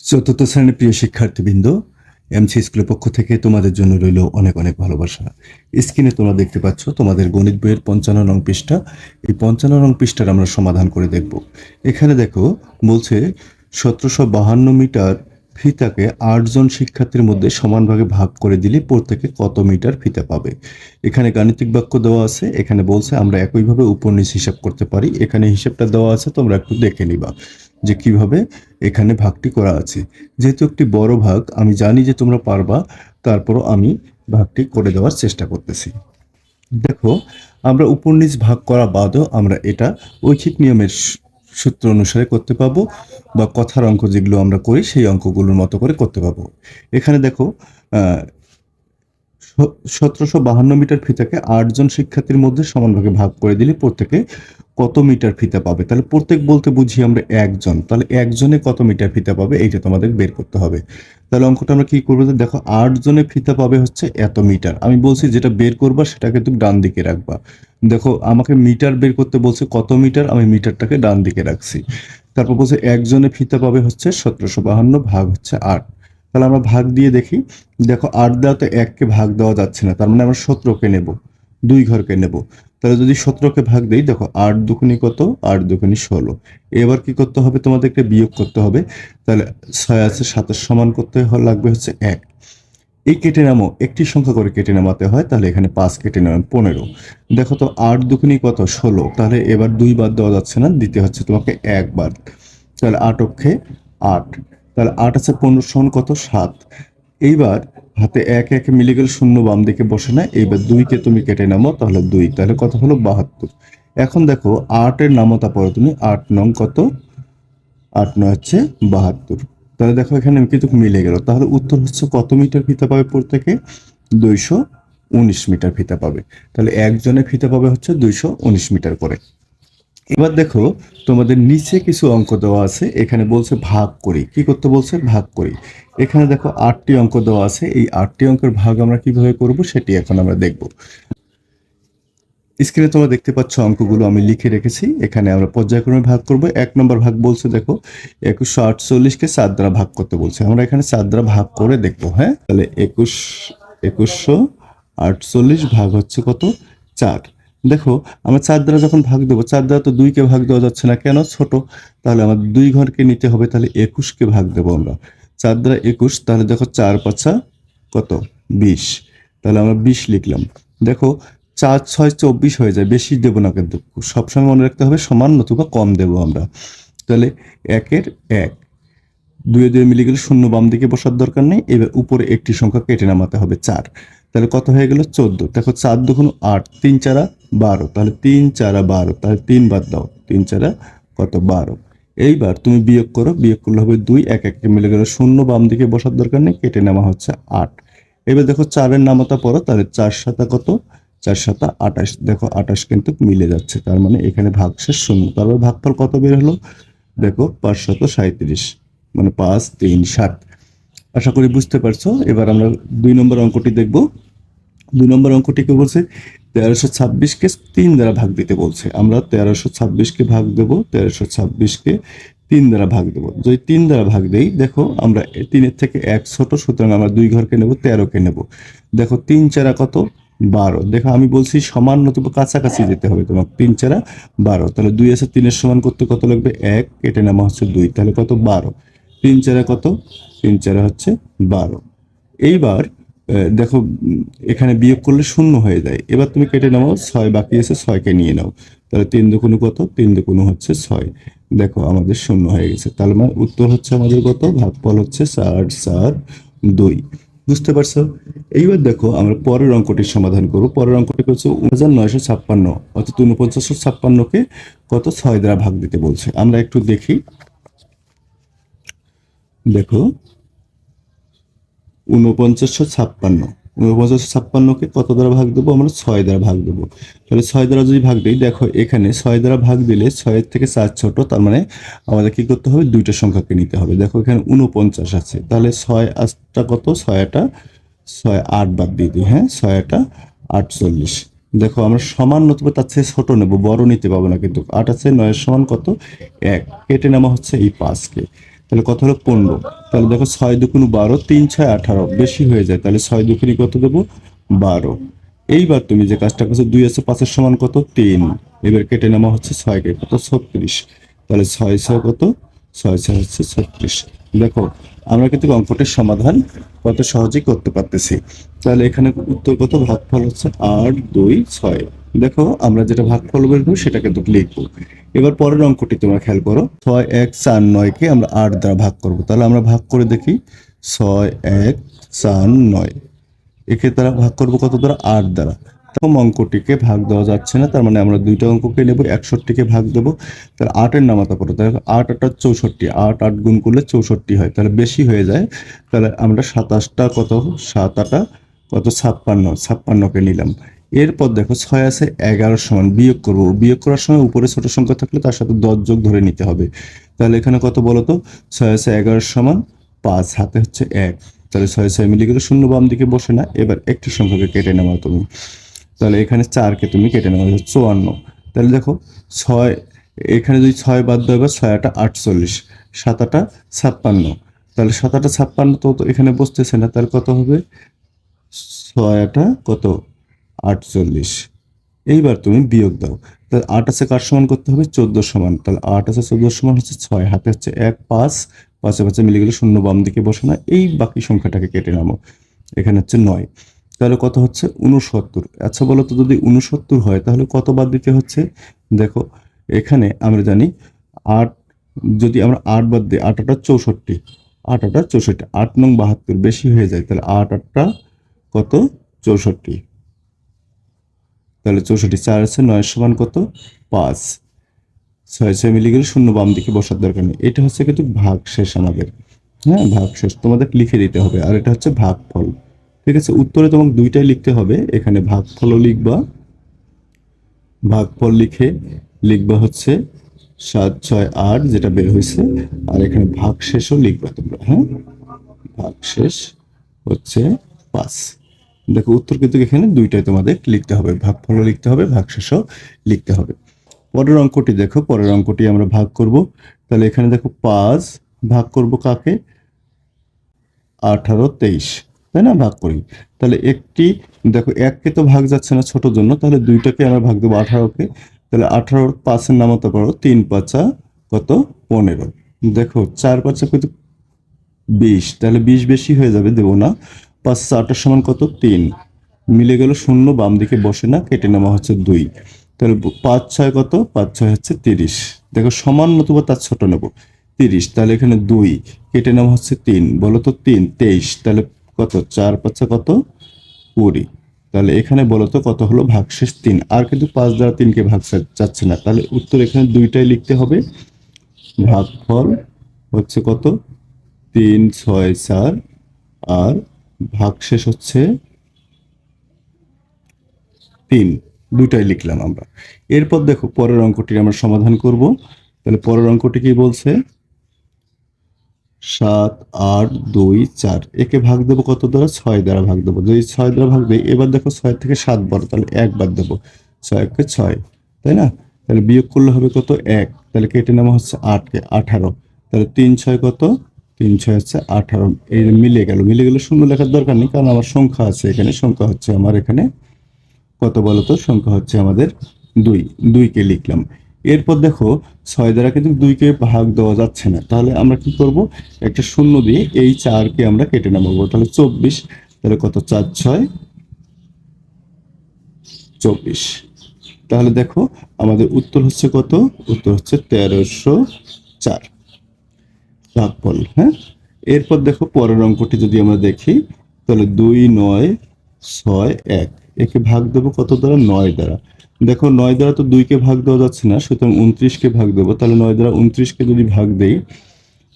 চতুর্থ শ্রেণীর প্রিয় শিক্ষার্থীবৃন্দ, এমসি স্কুলের পক্ষ থেকে তোমাদের জন্য রইল অনেক অনেক ভালোবাসা। স্ক্রিনে তোমরা দেখতে পাচ্ছ তোমাদের গণিত বইয়ের 55 নং পৃষ্ঠা। এই 55 নং পৃষ্ঠার আমরা সমাধান করে দেখব। এখানে দেখো বলছে 1752 মিটার ফিতাকে 8 জন শিক্ষার্থীর মধ্যে সমানভাগে ভাগ করে দিলে প্রত্যেকে কত মিটার ফিতা পাবে। এখানে গাণিতিক বাক্য দেওয়া আছে। এখানে বলছে আমরা একইভাবে উপর নিচ হিসাব করতে পারি। এখানে হিসাবটা দেওয়া আছে, তোমরা একটু দেখে নিবা যে কিভাবে এখানে ভাগটি করা আছে। যেহেতু একটি বড় ভাগ, আমি জানি যে তোমরা পারবা, তারপরও আমি ভাগটি করে দেওয়ার চেষ্টা করতেছি। দেখো, আমরা উপর নিচ ভাগ করা বাদও আমরা এটা ঐচ্ছিক নিয়মের সূত্র অনুসারে করতে পাবো, বা কথার অঙ্ক যেগুলো আমরা করি সেই অঙ্কগুলোর মতো করে করতে পাবো। এখানে দেখো 1752 মিটার ফিতাকে 8 জন শিক্ষার্থীর মধ্যে সমানভাগে ভাগ করে দিলে প্রত্যেকে কত মিটার ফিতা পাবে। তাহলে প্রত্যেক বলতে বুঝি আমরা একজন, তাহলে একজনে কত মিটার ফিতা পাবে এইটা তোমাদের বের করতে হবে। তাহলে অঙ্কটা আমরা কি করবো, দেখো 8 জনে ফিতা পাবে হচ্ছে এত মিটার। আমি বলছি যেটা বের করবা সেটা কিন্তু ডান দিকে রাখবা। দেখো আমাকে মিটার বের করতে বলছে, কত মিটার, আমি মিটারটাকে ডান দিকে রাখছি। তারপর বলছে একজনে ফিতা পাবে হচ্ছে 1752 ভাগ হচ্ছে 8। তাহলে আমরা ভাগ দিয়ে দেখি। দেখো 8 দেওয়াতে 1কে ভাগ দেওয়া যাচ্ছে না, তার মানে আমরা 17কে নেব, 2 ঘরকে নেব। তাহলে যদি 17কে ভাগ দেই, দেখো 8 দুগুণী কত, 8 দুগুণী 16। এবার কি করতে হবে, তোমাদেরকে বিয়োগ করতে হবে। তাহলে 6 আছে 27 সমান করতে লাগবে হচ্ছে 1। এই কেটে নামো, একটি সংখ্যা করে কেটে নামাতে হয়, তাহলে এখানে 5 কেটে নাম 15। দেখো তো 8 দুগুণী কত, 16। তাহলে এবার 2 বাদ দেওয়া যাচ্ছে না, দিতে হচ্ছে তোমাকে 1 বাদ। তাহলে 8 অক্ষে 8। তাহলে 8 আছে 15 সমান কত, 7। এইবার হাতে 1 1 মিলে গেলে শূন্য বাম দিকে বসে না। এইবার 2কে তুমি কেটে নামো, তাহলে 2। তাহলে কত হলো, 72। এখন দেখো 8 এর নামতা পড়ো তুমি, 8 নং কত, 8 নয় হচ্ছে 72। তাহলে দেখো এখানে কিন্তু মিলে গেল। তাহলে উত্তর হচ্ছে কত মিটার ফিতা পাবে প্রত্যেকে, 219 মিটার ফিতা পাবে। তাহলে একজনের ফিতা পাবে হচ্ছে 219 মিটার করে। এবার দেখো তোমাদের নিচে কিছু অঙ্ক দেওয়া আছে। এখানে বলছে ভাগ করি, কি করতে বলছে, ভাগ করি। এখানে দেখো 8টি অঙ্ক দেওয়া আছে। এই 8টি অঙ্কের ভাগ আমরা কিভাবে করব সেটি এখন আমরা দেখব। স্ক্রিনে তোমরা দেখতে পাচ্ছ অঙ্কগুলো আমি লিখে রেখেছি। এখানে আমরা পর্যায়ক্রমে ভাগ করব। 1 নম্বর ভাগ বলছে দেখো 2148কে 4 দ্বারা ভাগ করতে বলছে। আমরা এখানে 4 দ্বারা ভাগ করে দেখবো। হ্যাঁ, তাহলে 2148 ভাগ হচ্ছে কত, 4। দেখো আমরা 4 দ্বারা যখন ভাগ দেবো, 4 দ্বারা তো 2কে ভাগ দেওয়া যাচ্ছে না, কেন, ছোট। তাহলে আমাদের 2 ঘরকে নিতে হবে। তাহলে 21কে ভাগ দেবো আমরা 4 দ্বারা 21। তাহলে দেখো 4 5 কত, 20। তাহলে আমরা 20 লিখলাম। দেখো 4 6 24 হয়ে যায়, বেশি দেবো না কিন্তু, সবসময় মনে রাখতে হবে সমান নতুবা কম দেবো আমরা। তাহলে 1-এর 1, 2 মিলে গেলে শূন্য বাম দিকে বসার দরকার নেই। এবার উপরে একটি সংখ্যা কেটে নামাতে হবে, 4। তাহলে কত হয়ে গেল, 14। দেখো 4 দুগুণ 8, 3 4 12। তাহলে 3 4 12, তাহলে 3 বাদ দাও, 3 4 কত, 12। এইবার তুমি বিয়োগ করো, বিয়োগ করলে হবে 2, 1 1 মিলে গেল শূন্য বাম দিকে বসার দরকার নেই, কেটে নেওয়া হচ্ছে 8। এবার দেখো 4-এর নামতা পড়ো, তাহলে 4 7 কত, 4 7 28। দেখো 28 কিন্তু মিলে যাচ্ছে, তার মানে এখানে ভাগশেষ শূন্য। তারপর ভাগফল কত বের হলো, দেখো 537, মানে 5 3 7। আশা করি বুঝতে পারছো। এবার আমরা 2 নম্বর অঙ্কটি দেখব। 2 নম্বর অঙ্কটিকে বলছে 1326কে 3 দ্বারা ভাগ দিতে বলছে। আমরা 1326কে ভাগ দেব, 1326কে 3 দ্বারা ভাগ দেব। যদি 3 দ্বারা ভাগ দেই, দেখো আমরা 3-এর থেকে 1 ছোট, সুতরাং আমরা 2 ঘরকে নেব, 13কে নেব। দেখো 3 4 কত, 12। দেখো আমি বলছি সমান নতুবা কাছাকাছি যেতে হবে তোমার, 3 4 12। তাহলে 2 আছে 3-এর সমান করতে কত লাগবে, 1 কেটে নেওয়া হচ্ছে 2। তাহলে কত, 12। 3 4 কত, 3 4 হচ্ছে 12। এইবার দেখো এখানে বিয়োগ করলে শূন্য হয়ে যায়। এবার তুমি কেটে নাও, 6 বাকি আছে, 6কে নিয়ে নাও। তাহলে 3 দুগুণ কত, 3 দুগুণ হচ্ছে 6। দেখো আমাদের শূন্য হয়ে গেছে। তাহলে মানে উত্তর হচ্ছে আমাদের কত, ভাগফল হচ্ছে 4 4 2। বুঝতে পারছো। এইবার দেখো আমরা পরের অঙ্কটির সমাধান করব। পরের অঙ্কটি হচ্ছে 4956, অর্থাৎ 4956কে কত, 6 দ্বারা ভাগ দিতে বলছে। আমরা একটু দেখি। দেখো 4956, 4956কে কত দ্বারা ভাগ দেবো, আমরা 6 দ্বারা ভাগ দেবো। তাহলে 6 দ্বারা যদি ভাগ দিই, দেখো এখানে 6 দ্বারা ভাগ দিলে 6-এর থেকে 4 ছোট, তার মানে আমাদের কি করতে হবে, দুইটা সংখ্যাকে নিতে হবে। দেখো এখানে 49 আছে, তাহলে 6 8টা কত, 6টা 6 8 বাদ দিয়ে দিই। হ্যাঁ, 6টা 48। দেখো আমরা সমান নতুবা তার চেয়ে ছোট নেব, বড় নিতে পাবো না কিন্তু। 8 আছে, 9-এর সমান কত, 1, কেটে নেওয়া হচ্ছে এই 5কে। তাহলে কত হলো 15। তাহলে দেখো 6 দুগুণ 12, 3 6 18, বেশি হয়ে যায়, তাহলে 6 দুগুণে কত দেবো 12। এইবার তুমি যে কাজটা করছো 2 আছে 5 সমান কত 3, এবার কেটে নেওয়া হচ্ছে 6 কে, কত 36। তাহলে 6 6 কত 6 6 হচ্ছে 36। দেখো আমরা কিন্তু অঙ্কটির সমাধান কত সহজেই করতে পারতেছি। তাহলে এখানে উত্তর কত, ভাগফল হচ্ছে 8 2 6। দেখো আমরা যেটা ভাগফল বেরবো সেটা কিন্তু লিখবো। এবার পরের অঙ্কটি তোমরা খেয়াল করো, 6 1 4 9 কে আমরা 8 দ্বারা ভাগ করব। তাহলে আমরা ভাগ করে দেখি, 6 1 4 9 একে দ্বারা ভাগ করব কত দ্বারা, 8 দ্বারা। প্রথম অঙ্কটিকে ভাগ দেওয়া যাচ্ছে না, তার মানে আমরা দুইটা অঙ্ককে নেব, 61কে ভাগ দেবো। তাহলে 8-এর নামাতা পড়ো, তাহলে 8 8 64, 8 8 গুণ করলে 64 হয়, তাহলে বেশি হয়ে যায়। তাহলে আমরা 27টা কত, 7 8 কত 56, 56কে নিলাম। এরপর দেখো 6 আছে 11 সমান, বিয়োগ করব, বিয়োগ করার সময় উপরে ছোট সংখ্যা থাকলে তার সাথে 10 যোগ ধরে নিতে হবে। তাহলে এখানে কত বলো তো, 6 আছে 11 সমান 5, হাতে হচ্ছে 1। তাহলে 6 6 মিলে গেলে শূন্য বাম দিকে বসে না, এবার একটি সংখ্যাকে কেটে নেওয়া তুমি। তাহলে এখানে 4কে তুমি কেটে নেওয়া, 54। তাহলে দেখো 6, এখানে যদি 6 বাদ দেওয়া, এবার 6 8 48, 7 8 56। তাহলে 7 8 56 তো এখানে বসতেছে না, তাহলে কত হবে 6 8 কত 48। এইবার তুমি বিয়োগ দাও। তাহলে 8 আছে কার সমান করতে হবে, 14 সমান। তাহলে 8 আছে 14 সমান হচ্ছে 6, হাতে হচ্ছে 1 5, 5 5 মিলে গেলে শূন্য বাম দিকে বসে না, এই বাকি সংখ্যাটাকে কেটে নামো। এখানে হচ্ছে 9। তাহলে কত হচ্ছে 69। আচ্ছা বলো তো, যদি 69 হয় তাহলে কত বাদ দিতে হচ্ছে। দেখো এখানে আমরা জানি 8, যদি আমরা 8 বাদ দিই, 8 8 64, 8 8 64, 8 নং 72, বেশি হয়ে যায়। তাহলে 8 8 কত 64, তাহলে 64, 4 আছে 9 সমান কত 5, 6 6 মিলে গেলে শূন্য বাম দিকে বসার দরকার নেই। এটা হচ্ছে কিন্তু ভাগ শেষ আমাদের, হ্যাঁ ভাগ শেষ তোমাদের লিখে দিতে হবে, আর এটা হচ্ছে ভাগফল। ঠিক আছে, উত্তরে তোমাকে দুইটাই লিখতে হবে, এখানে ভাগফলও লিখবা, ভাগফল লিখে লিখবা হচ্ছে 7 6 8 যেটা বের হয়েছে, আর এখানে ভাগ শেষও লিখবা তোমরা, হ্যাঁ ভাগ শেষ হচ্ছে 5। দেখো উত্তর কিন্তু এখানে দুইটাই তোমাদের লিখতে হবে, ভাগফলও লিখতে হবে, ভাগশেষও লিখতে হবে। পরের অঙ্কটি দেখো, পরের অঙ্কটি আমরা ভাগ করব। তাহলে এখানে দেখো 5 ভাগ করব কাকে, 18 23, তাই না, ভাগ করি। তাহলে একটি, দেখো 1কে তো ভাগ যাচ্ছে না ছোট জন্য, তাহলে দুইটাকে আমরা ভাগ দেবো 18কে। তাহলে 18 5-এর নামাতে পারো, 3 5 কত 15। দেখো 4 5 কিন্তু 20, তাহলে 20 বেশি হয়ে যাবে, দেবো না। 5 8 সমান কত 3, মিলে গেল শূন্য বাম দিকে বসে না, কেটে নেওয়া হচ্ছে 2। তাহলে 5 6 কত, 5 6 হচ্ছে 30। দেখো সমান নতুবা তার ছোট নেব, 30। তাহলে এখানে 2 কেটে নেওয়া হচ্ছে 3, বলো তো 3 23, তাহলে কত 4 5 কত 20। তাহলে এখানে বলো তো কত হলো, ভাগশেষ 3। আর কিন্তু 5 দ্বারা 3কে ভাগ যাচ্ছে না, তাহলে উত্তর এখানে দুইটাই লিখতে হবে। ভাগফল হচ্ছে কত 3 6 4, আর ভাগশেষ হচ্ছে 3, দুটাই লিখলাম আমরা। এরপর দেখো পরের অঙ্কটি আমরা সমাধান করব। তাহলে পরের অঙ্কটি কি বলছে, 7 8 2 4, একে ভাগ দেবো কত দ্বারা, 6 দ্বারা ভাগ দেবো। যদি 6 দ্বারা ভাগ দিই, এবার দেখো 6 থেকে 7 বড়, তাহলে 1 বাদ দেবো, 6 কে 6, তাই না। তাহলে বিয়োগ করলে হবে কত 1, তাহলে কেটে নেওয়া হচ্ছে 8কে 18। তাহলে 3 6 কত, 3 6 হচ্ছে 18। এই মিলে গেল, মিলে গেলে শূন্য লেখার দরকার নেই, কারণ আমার সংখ্যা আছে এখানে, সংখ্যা হচ্ছে আমার এখানে কত বলতো, সংখ্যা হচ্ছে আমাদের 2, 2কে লিখলাম। এরপর দেখো 6 দ্বারা কিন্তু 2কে ভাগ দেওয়া যাচ্ছে না, তাহলে আমরা কি করব, একটা শূন্য দিয়ে এই 4কে আমরা কেটে নামাবো, তাহলে 24। তাহলে কত 4 6 24। তাহলে দেখো আমাদের উত্তর হচ্ছে কত, উত্তর হচ্ছে 1304 ভাগফল, হ্যাঁ। এরপর দেখো পরের অঙ্কটি যদি আমরা দেখি, তাহলে 2 9 6 1, একে ভাগ দেবো কত দ্বারা, 9 দ্বারা। দেখো 9 দ্বারা তো 2কে ভাগ দেওয়া যাচ্ছে না, সুতরাং 29কে ভাগ দেবো। তাহলে 9 দ্বারা 29কে যদি ভাগ দেই,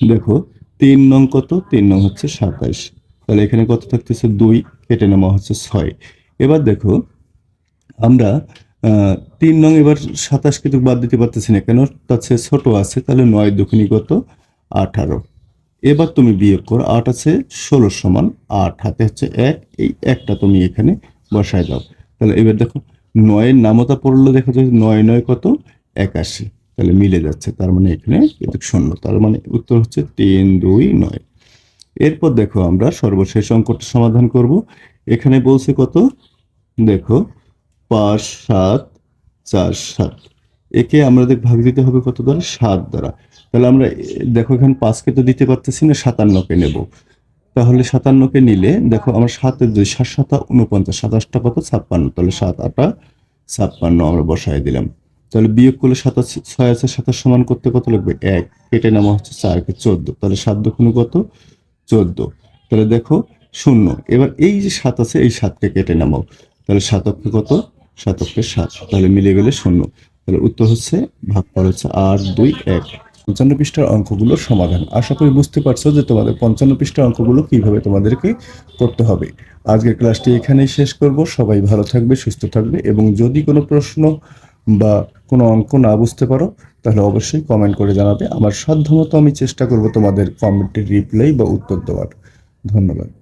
দেখো 3 নং কত, 3 নং হচ্ছে 27। তাহলে এখানে কত থাকতেছে 2, কেটে নেওয়া হচ্ছে 6। এবার দেখো আমরা 3 নং, এবার 27 কিন্তু বাদ দিতে পারতেছি না, কেন তার চেয়ে ছোট আছে। তাহলে 9 দুগুণী কত 18। এবার তুমি বিয়োগ করো, 8 আছে 16 সমান 8, হাতে হচ্ছে 1, এই একটা তুমি এখানে বসায় দাও। তাহলে এবার দেখো 9-এর নামতা পড়লো, দেখো যে 9 9 কত 81। তাহলে মিলে যাচ্ছে, তার মানে এখানে কিন্তু শূন্য, তার মানে উত্তর হচ্ছে 3, 2, 9। এরপর দেখো আমরা সর্বশেষ অঙ্কটা সমাধান করব। এখানে বলছে কত, দেখো 5, 7, 4, 7। একে আমাদের ভাগ দিতে হবে কত দ্বারা, 7 দ্বারা। তাহলে আমরা দেখো এখানে 5কে তো দিতে পারতেছি না, 57কে নেব। তাহলে 57কে নিলে দেখো আমরা 7-এর 2, 7 7 49, 27টা কত 56, তাহলে 7 8 56 আমরা বসায় দিলাম। তাহলে বিয়োগ করলে 6 আছে, 27 সমান করতে কত লাগবে 1, কেটে নেওয়া হচ্ছে 4কে 14, তাহলে 7 দুগুণ কত 14। তাহলে দেখো শূন্য। এবার এই যে 7 আছে, এই 7কে কেটে নামাও, তাহলে 7 কত 7, তাহলে মিলে গেলে শূন্য। তাহলে উত্তর হচ্ছে ভাগফল হচ্ছে 8, 2, 1। 55 পৃষ্ঠার অঙ্কগুলোর সমাধান। আশা করি বুঝতে পারছো যে তোমাদের 55 পৃষ্ঠার অঙ্কগুলো কিভাবে তোমাদেরকে করতে হবে। আজকের ক্লাসটি এখানেই শেষ করব। সবাই ভালো থাকবে, সুস্থ থাকবে, এবং যদি কোনো প্রশ্ন বা কোনো অঙ্ক না বুঝতে পারো তাহলে অবশ্যই কমেন্ট করে জানাবে। আমার সাধ্যমতো আমি চেষ্টা করব তোমাদের কমেন্টের রিপ্লাই বা উত্তর দেওয়ার। ধন্যবাদ।